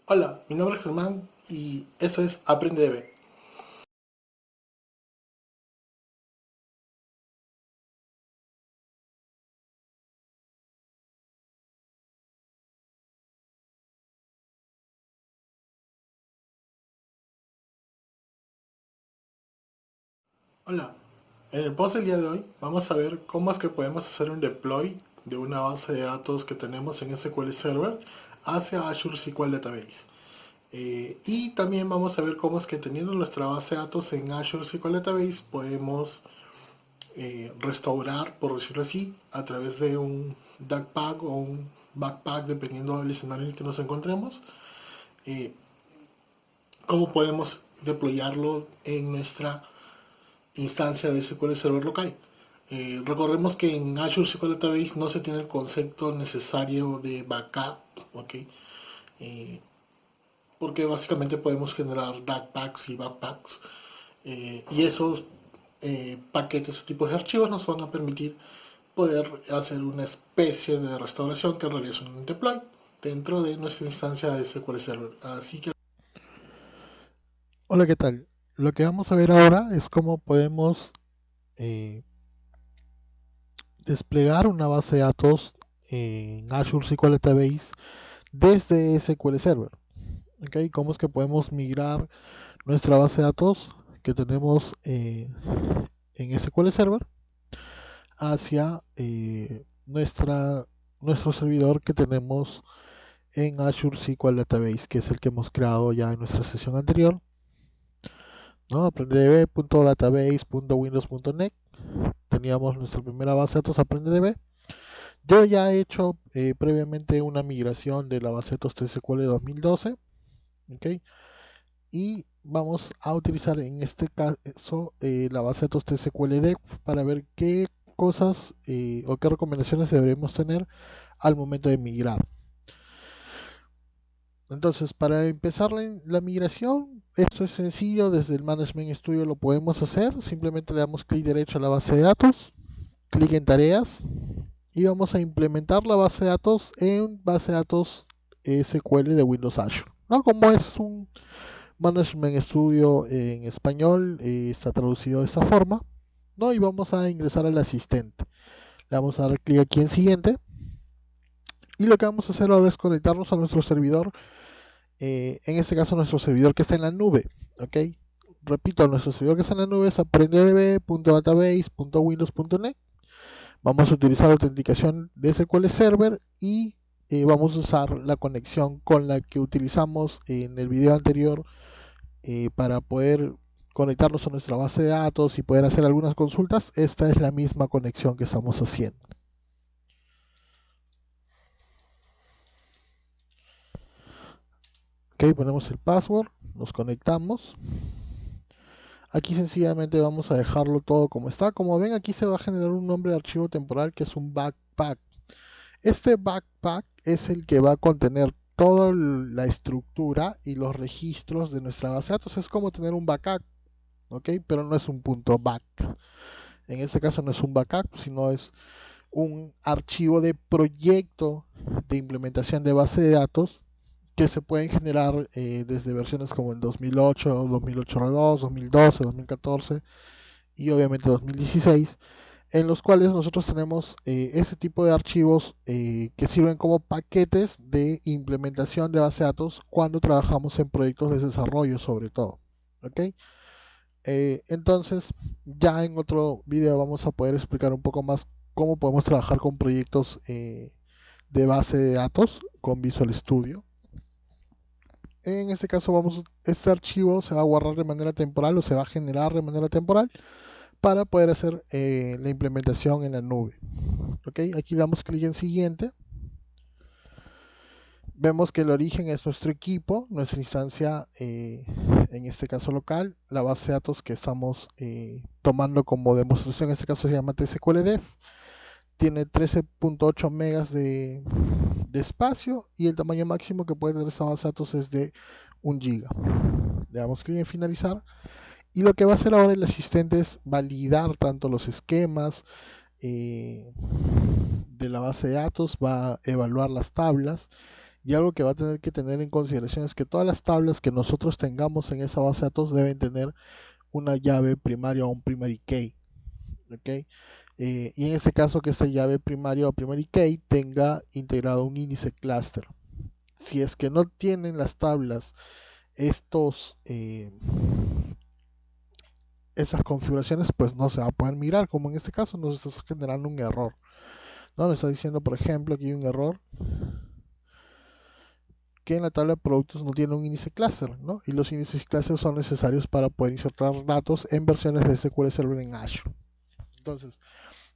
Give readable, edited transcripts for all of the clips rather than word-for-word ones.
Hola, mi nombre es Germán y esto es AprendeDB. Hola, en el post del día de hoy vamos a ver cómo es que podemos hacer un deploy de una base de datos que tenemos en SQL Server hacia Azure SQL Database. Y también vamos a ver cómo es que teniendo nuestra base de datos en Azure SQL Database podemos restaurar, por decirlo así, a través de un DAGpack o un backpack, dependiendo del escenario en el que nos encontremos, eh, cómo podemos deployarlo en nuestra instancia de SQL Server local. Recordemos que en Azure SQL Database no se tiene el concepto necesario de backup, ¿ok? Eh, Porque básicamente podemos generar backpacks y backpacks, y esos paquetes o tipos de archivos nos van a permitir poder hacer una especie de restauración que en realidad es un deploy dentro de nuestra instancia de SQL Server. Así que Hola, ¿qué tal? Lo que vamos a ver ahora es cómo podemos eh, desplegar una base de datos en Azure SQL Database desde SQL Server. ¿Ok? Cómo es que podemos migrar nuestra base de datos que tenemos en SQL Server hacia nuestro servidor que tenemos en Azure SQL Database, que es el que hemos creado ya en nuestra sesión anterior, ¿no? aprendedb.database.windows.net. Teníamos nuestra primera base de datos AprendeDB. Yo ya he hecho previamente una migración de la base de datos TSQL 2012, ¿ok? Y vamos a utilizar en este caso la base de datos TSQL Dev para ver qué cosas o qué recomendaciones deberemos tener al momento de migrar. Entonces, para empezar la migración, esto es sencillo, desde el Management Studio lo podemos hacer. Simplemente le damos clic derecho a la base de datos, clic en tareas y vamos a implementar la base de datos en base de datos SQL de Windows Azure, ¿no? Como es un Management Studio en español, está traducido de esta forma, ¿no? Y vamos a ingresar al asistente. Le vamos a dar clic aquí en siguiente y lo que vamos a hacer ahora es conectarnos a nuestro servidor, en este caso nuestro servidor que está en la nube, ¿ok? Repito, nuestro servidor que está en la nube es aprendedb.database.windows.net. Vamos a utilizar la autenticación de SQL Server y vamos a usar la conexión con la que utilizamos en el video anterior para poder conectarnos a nuestra base de datos y poder hacer algunas consultas. Esta es la misma conexión que estamos haciendo. Ok, ponemos el password, nos conectamos. Aquí sencillamente vamos a dejarlo todo como está. Como ven, aquí se va a generar un nombre de archivo temporal que es un backpack. Este backpack es el que va a contener toda la estructura y los registros de nuestra base de datos. Es como tener un backup, ¿ok? Pero no es un punto back. En este caso no es un backup, sino es un archivo de proyecto de implementación de base de datos que se pueden generar desde versiones como el 2008, 2008.2, 2012, 2014 y obviamente 2016, en los cuales nosotros tenemos ese tipo de archivos que sirven como paquetes de implementación de base de datos cuando trabajamos en proyectos de desarrollo sobre todo. ¿Ok? Entonces, ya en otro video vamos a poder explicar un poco más cómo podemos trabajar con proyectos de base de datos con Visual Studio. En este caso, este archivo se va a guardar de manera temporal o se va a generar de manera temporal para poder hacer la implementación en la nube. ¿Ok? Aquí damos clic en siguiente. Vemos que el origen es nuestro equipo, nuestra instancia, en este caso local, la base de datos que estamos tomando como demostración, en este caso se llama TSQLDEF, tiene 13.8 megas de espacio y el tamaño máximo que puede tener esta base de datos es de 1 giga. Le damos clic en finalizar y lo que va a hacer ahora el asistente es validar tanto los esquemas de la base de datos, va a evaluar las tablas Y algo que va a tener que tener en consideración es que todas las tablas que nosotros tengamos en esa base de datos deben tener una llave primaria o un primary key. ¿Ok? Y en este caso que esta llave primaria o primary key tenga integrado un índice cluster. Si es que no tienen las tablas estos esas configuraciones, pues no se va a poder mirar, como en este caso nos está generando un error. ¿No? Nos está diciendo, por ejemplo, aquí hay un error que en la tabla de productos no tiene un índice cluster, ¿no? Y los índices cluster son necesarios para poder insertar datos en versiones de SQL Server en Azure. Entonces,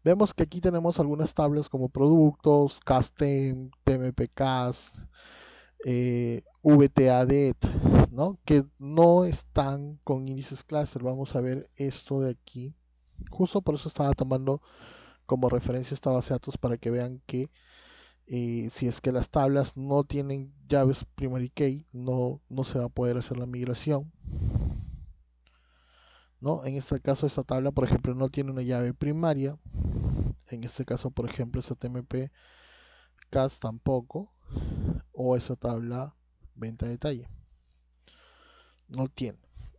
vemos que aquí tenemos algunas tablas como productos, custom, tmpcast, vtadet, ¿no? Que no están con índices cluster. Vamos a ver esto de aquí. Justo por eso estaba tomando como referencia esta base de datos para que vean que si es que las tablas no tienen llaves primary key, no se va a poder hacer la migración. ¿No? En este caso esta tabla, por ejemplo, no tiene una llave primaria. En este caso, por ejemplo, esta TMP CAS tampoco. O esa tabla venta detalle. No tiene.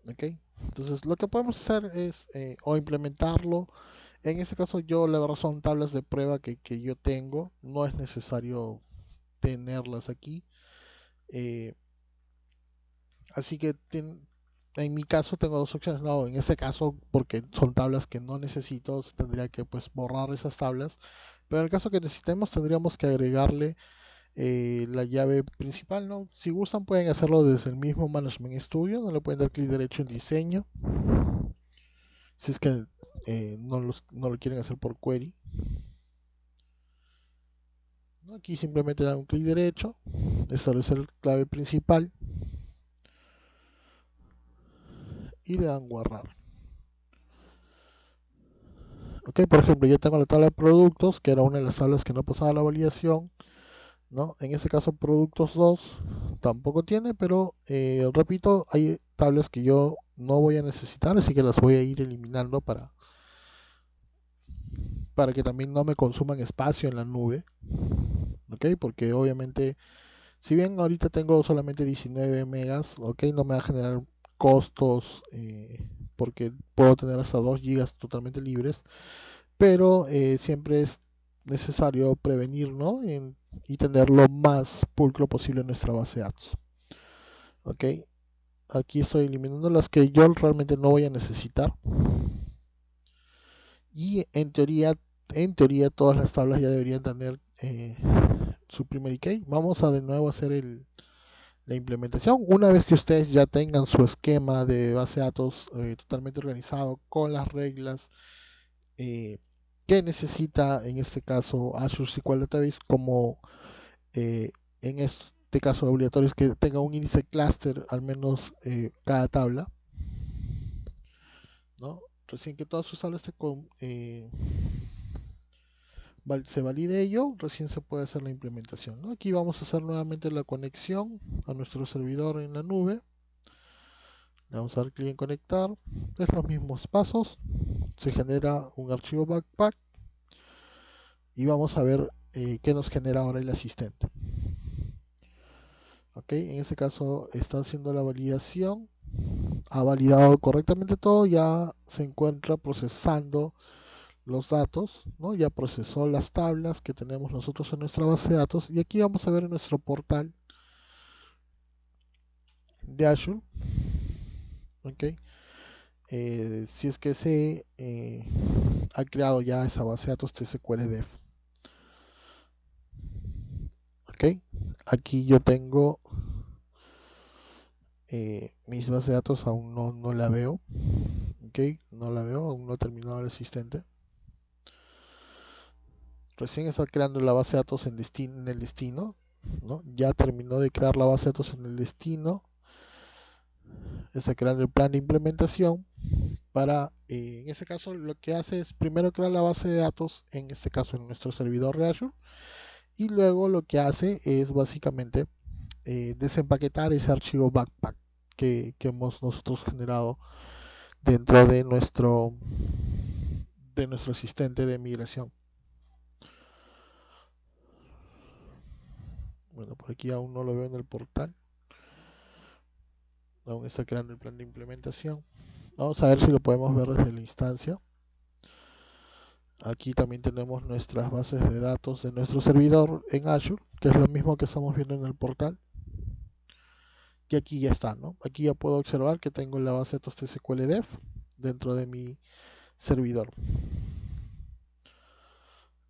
¿Ok? Entonces lo que podemos hacer es o implementarlo. En este caso yo la verdad son tablas de prueba que yo tengo. No es necesario tenerlas aquí. Eh, así que en mi caso tengo dos opciones. No, en este caso, porque son tablas que no necesito, tendría que pues borrar esas tablas. Pero en el caso que necesitemos, tendríamos que agregarle la llave principal, ¿no? Si gustan, pueden hacerlo desde el mismo Management Studio. No le pueden dar clic derecho en diseño. Si es que no lo quieren hacer por query. ¿No? Aquí simplemente dan un clic derecho, establecer la clave principal y le dan guardar. Ok, por ejemplo, yo tengo la tabla de productos, que era una de las tablas que no pasaba la validación, ¿no? En este caso, productos 2 tampoco tiene, pero repito, hay tablas que yo no voy a necesitar, así que las voy a ir eliminando para que también no me consuman espacio en la nube, ¿ok? Porque obviamente, si bien ahorita tengo solamente 19 megas, ¿ok? No me va a generar costos porque puedo tener hasta 2 gigas totalmente libres, pero siempre es necesario prevenir, ¿no? Y tener lo más pulcro posible en nuestra base de datos. ¿Ok? Aquí estoy eliminando las que yo realmente no voy a necesitar. Y en teoría todas las tablas ya deberían tener su primary key. Vamos a de nuevo hacer la implementación. Una vez que ustedes ya tengan su esquema de base de datos totalmente organizado con las reglas eh, que necesita en este caso Azure SQL Database, como eh, en este caso obligatorio es que tenga un índice cluster al menos cada tabla, ¿no? Recién que todas sus tablas se valide ello, recién se puede hacer la implementación, ¿no? Aquí vamos a hacer nuevamente la conexión a nuestro servidor en la nube. Le vamos a dar clic en conectar, es los mismos pasos, se genera un archivo backpack y vamos a ver qué nos genera ahora el asistente. Ok, en este caso está haciendo la validación, ha validado correctamente todo, ya se encuentra procesando los datos, ¿no? Ya procesó las tablas que tenemos nosotros en nuestra base de datos y aquí vamos a ver en nuestro portal de Azure, ok, si es que se ha creado ya esa base de datos TSQL-Def, ok, aquí yo tengo mis bases de datos, aún no la veo, ok, no la veo, aún no he terminado el asistente. Recién está creando la base de datos en el destino, ¿no? Ya terminó de crear la base de datos en el destino, está creando el plan de implementación para, en este caso, lo que hace es primero crear la base de datos, en este caso en nuestro servidor de Azure, y luego lo que hace es básicamente desempaquetar ese archivo backpack que hemos nosotros generado dentro de nuestro asistente de migración. Bueno, por aquí aún no lo veo en el portal. Aún está creando el plan de implementación. Vamos a ver si lo podemos ver desde la instancia. Aquí también tenemos nuestras bases de datos de nuestro servidor en Azure, que es lo mismo que estamos viendo en el portal. Y aquí ya está, ¿no? Aquí ya puedo observar que tengo la base de datos TSQL-Dev dentro de mi servidor.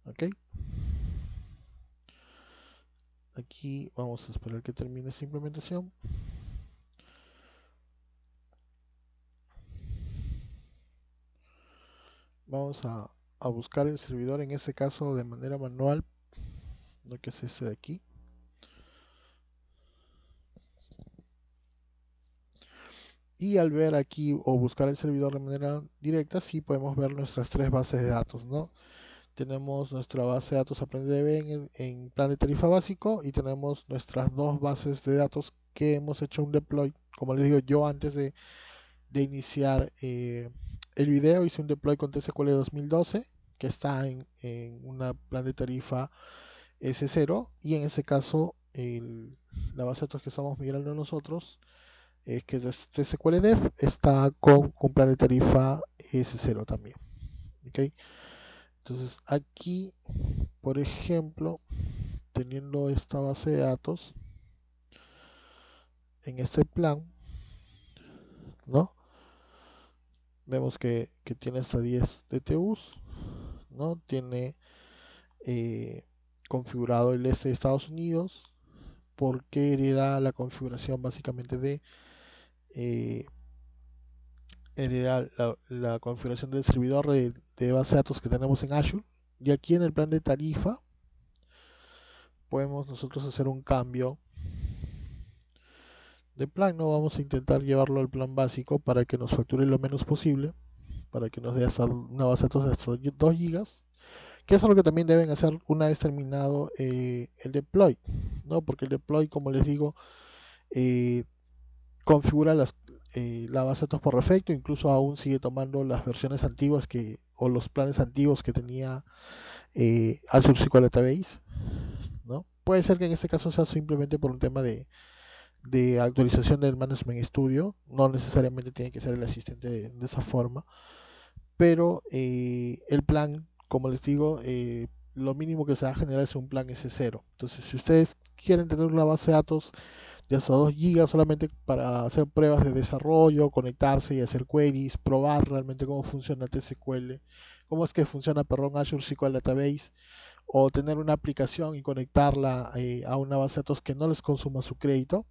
¿Ok? Aquí vamos a esperar que termine esta implementación. Vamos a buscar el servidor, en este caso de manera manual, lo que es este de aquí. Y al ver aquí o buscar el servidor de manera directa, sí podemos ver nuestras tres bases de datos, ¿no? Tenemos nuestra base de datos AprendeDB en plan de tarifa básico y tenemos nuestras dos bases de datos que hemos hecho un deploy. Como les digo, yo antes de iniciar el video hice un deploy con TSQL 2012 que está en una plan de tarifa S0 y en ese caso la base de datos que estamos migrando nosotros es que TSQL Dev está con un plan de tarifa S0 también. ¿Okay? Entonces aquí, por ejemplo, teniendo esta base de datos en este plan, ¿no? Vemos que tiene hasta 10 DTUs, ¿no? Tiene configurado el S de Estados Unidos, porque hereda la configuración básicamente eh, hereda la configuración del servidor de base de datos que tenemos en Azure. Y aquí en el plan de tarifa podemos nosotros hacer un cambio de plan. No vamos a intentar llevarlo al plan básico para que nos facture lo menos posible, para que nos dé hasta una base de datos de hasta 2 gigas, que es algo que también deben hacer una vez terminado el deploy, ¿no? Porque el deploy, como les digo, eh, configura la base de datos por defecto, incluso aún sigue tomando las versiones antiguas o los planes antiguos que tenía Azure SQL Database, ¿no? Puede ser que en este caso sea simplemente por un tema de actualización del Management Studio, no necesariamente tiene que ser el asistente de esa forma, pero el plan, como les digo, lo mínimo que se va a generar es un plan S0. Entonces, si ustedes quieren tener una base de datos de hasta 2 gigas solamente para hacer pruebas de desarrollo, conectarse y hacer queries, probar realmente cómo funciona TSQL, cómo es que funciona, perdón, Azure SQL Database, o tener una aplicación y conectarla a una base de datos que no les consuma su crédito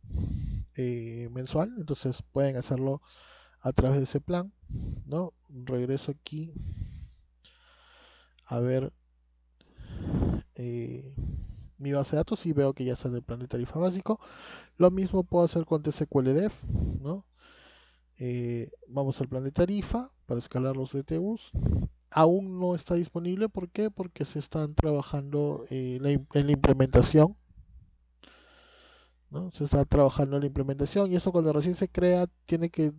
mensual, entonces pueden hacerlo a través de ese plan, ¿no? Regreso aquí a ver eh, mi base de datos y veo que ya está en el plan de tarifa básico. Lo mismo puedo hacer con TSQL Dev, ¿no? Vamos al plan de tarifa para escalar los DTUs. Aún no está disponible, ¿por qué? Porque se están trabajando en la implementación, ¿no? Se está trabajando en la implementación y eso cuando recién se crea tiene que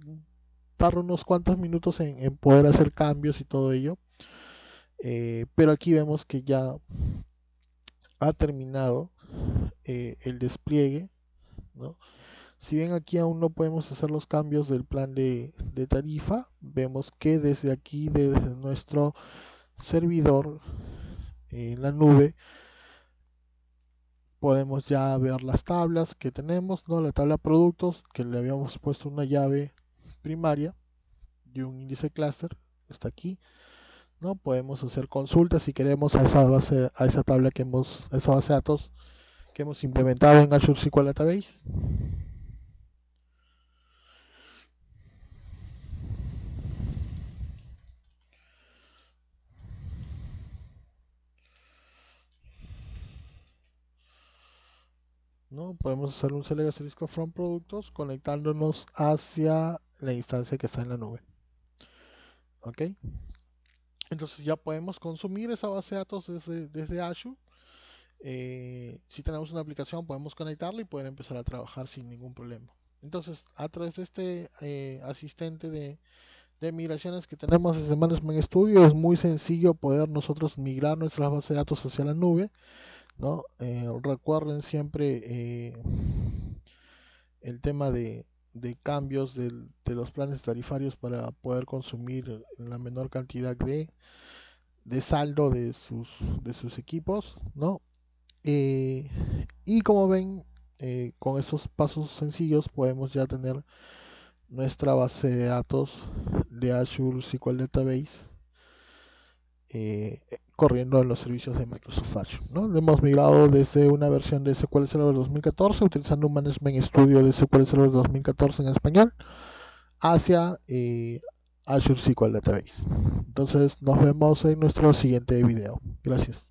dar unos cuantos minutos en poder hacer cambios y todo ello. Pero aquí vemos que ya ha terminado el despliegue, ¿no? Si bien aquí aún no podemos hacer los cambios del plan de tarifa, vemos que desde aquí, desde nuestro servidor en la nube, podemos ya ver las tablas que tenemos, ¿no? La tabla productos, que le habíamos puesto una llave primaria y un índice cluster, está aquí, ¿no? Podemos hacer consultas si queremos a esa base, a esa tabla a esa base de datos que hemos implementado en Azure SQL Database. ¿No? Podemos hacer un select asterisco from productos conectándonos hacia la instancia que está en la nube. ¿Ok? Entonces ya podemos consumir esa base de datos desde Azure. Si tenemos una aplicación podemos conectarla y poder empezar a trabajar sin ningún problema. Entonces a través de este asistente de migraciones que tenemos desde Management Studio es muy sencillo poder nosotros migrar nuestras bases de datos hacia la nube ¿no? Recuerden siempre el tema de cambios de los planes tarifarios para poder consumir la menor cantidad de saldo de sus equipos, ¿no? Eh, y como ven, con esos pasos sencillos podemos ya tener nuestra base de datos de Azure SQL Database corriendo en los servicios de Microsoft Azure, ¿no? Lo hemos migrado desde una versión de SQL Server 2014 utilizando un Management Studio de SQL Server 2014 en español hacia Azure SQL Database. Entonces nos vemos en nuestro siguiente video. Gracias.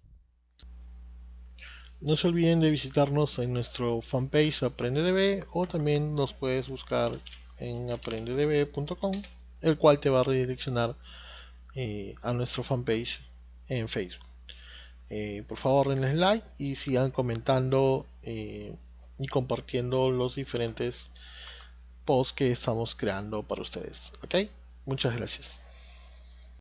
No se olviden de visitarnos en nuestro fanpage AprendeDB o también nos puedes buscar en aprendedb.com, el cual te va a redireccionar a nuestro fanpage en Facebook. Por favor denles like y sigan comentando y compartiendo los diferentes posts que estamos creando para ustedes. ¿Ok? Muchas gracias.